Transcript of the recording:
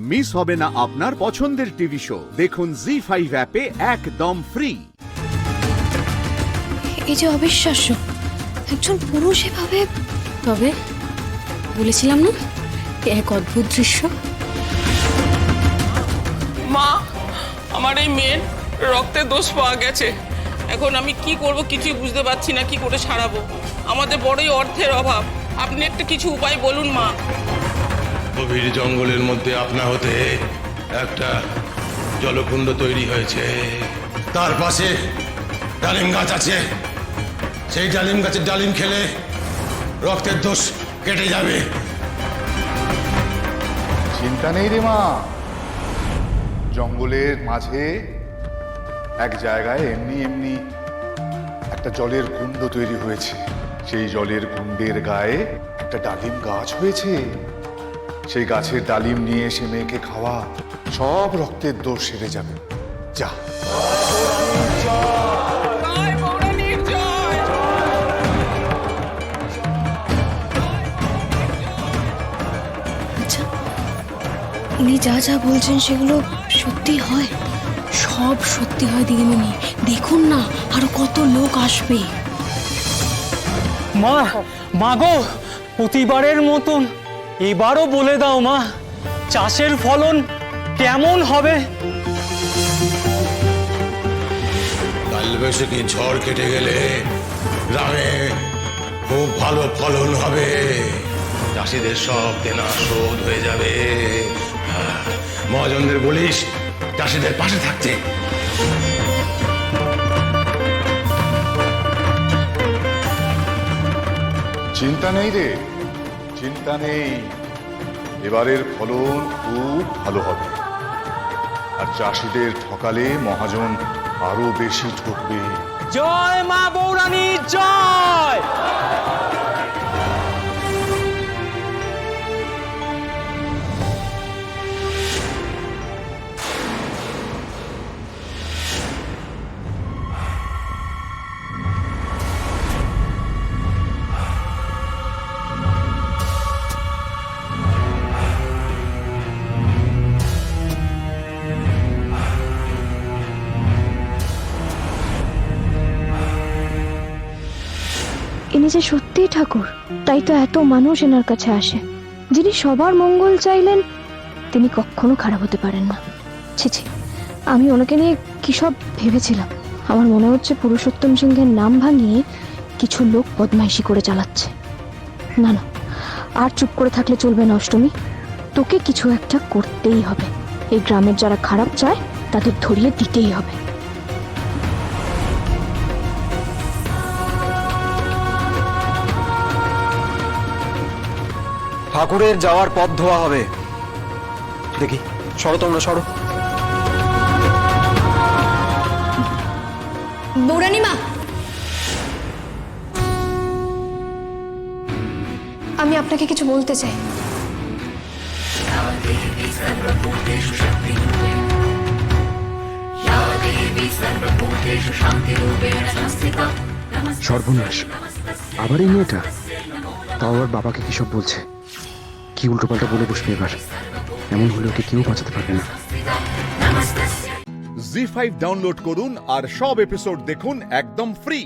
Miss হবে না আপনার পছন্দের টিভি শো। দেখুন জি5 অ্যাপে একদম ফ্রি। এই যে অবিশ্বাস্য, একজন পুরুষ এভাবে, তবে বলেছিলাম না এক অদ্ভুত দৃশ্য। মা, আমার এই মেয়ের রক্তের দোষ পাওয়া গেছে। এখন আমি কি করব কিছুই বুঝতে পারছি না, কি করে সারাবো। আমাদের বড়ই অর্থের অভাব, আপনি একটা কিছু উপায় বলুন মা। গভীর জঙ্গলের মধ্যে আপনা হতে একটা জলকুণ্ড তৈরি হয়েছে, তার পাশে ডালিম গাছ আছে। সেই ডালিম গাছের ডালিম খেলে রক্তের দোষ কেটে যাবে। চিন্তা নেই রে মা, জঙ্গলের মাঝে এক জায়গায় এমনি এমনি একটা জলের কুণ্ড তৈরি হয়েছে। সেই জলের কুণ্ডের গায়ে একটা ডালিম গাছ হয়েছে। সেই গাছের ডালিম নিয়ে এসে মেয়েকে খাওয়া, সব রক্তের দোষ সেরে যাবে। যা। আচ্ছা, উনি যা যা বলছেন সেগুলো সত্যি হয়? সব সত্যি হয় দিদিমণি, দেখুন না আরো কত লোক আসবে। মা, মাগো, প্রতিবারের মতন এবারও বলে দাও মা, চাষের ফলন কেমন হবে? কালবৈশাখী ঝড় কেটে গেলে গ্রামে খুব ভালো ফলন হবে। চাষিদের সব দেনা শোধ হয়ে যাবে। মহাজনদের বলিস চাষিদের পাশে থাকতে। চিন্তা নেই রে, চিন্তা নেই। এবারের ফলন খুব ভালো হবে। আর চাষিদের ঠকালে মহাজন আরো বেশি ঠকবে। জয় মা বৌরানী জয়। ইনি যে সত্যিই ঠাকুর, তাই তো এত মানুষ এনার কাছে আসে। যিনি সবার মঙ্গল চাইলেন, তিনি কখনো খারাপ হতে পারেন না। ছি ছি, আমি ওনাকে নিয়ে কি সব ভেবেছিলাম। আমার মনে হচ্ছে পুরুষোত্তম সিংহের নাম ভাঙিয়ে কিছু লোক বদমাইশি করে চালাচ্ছে। না না, আর চুপ করে থাকলে চলবে না অষ্টমী, তোকে কিছু একটা করতেই হবে। এই গ্রামের যারা খারাপ চায় তাদের ধরিয়ে দিতেই হবে। ঠাকুরের যাওয়ার পথ ধোয়া হবে। দেখি, সরো তোমরা, সরো। বৌরানী মা, আমি আপনাকে কিছু বলতে চাই। সর্বনাশ, আবার এই মেয়েটা, তাও আবার বাবাকে কি সব বলছে। কি উল্টোপাল্টা বলে বসবে এবার। এমন হলে ওকে কেউ বাঁচাতে পারবে না। জি5 ডাউনলোড করুন আর সব এপিসোড দেখুন একদম ফ্রি।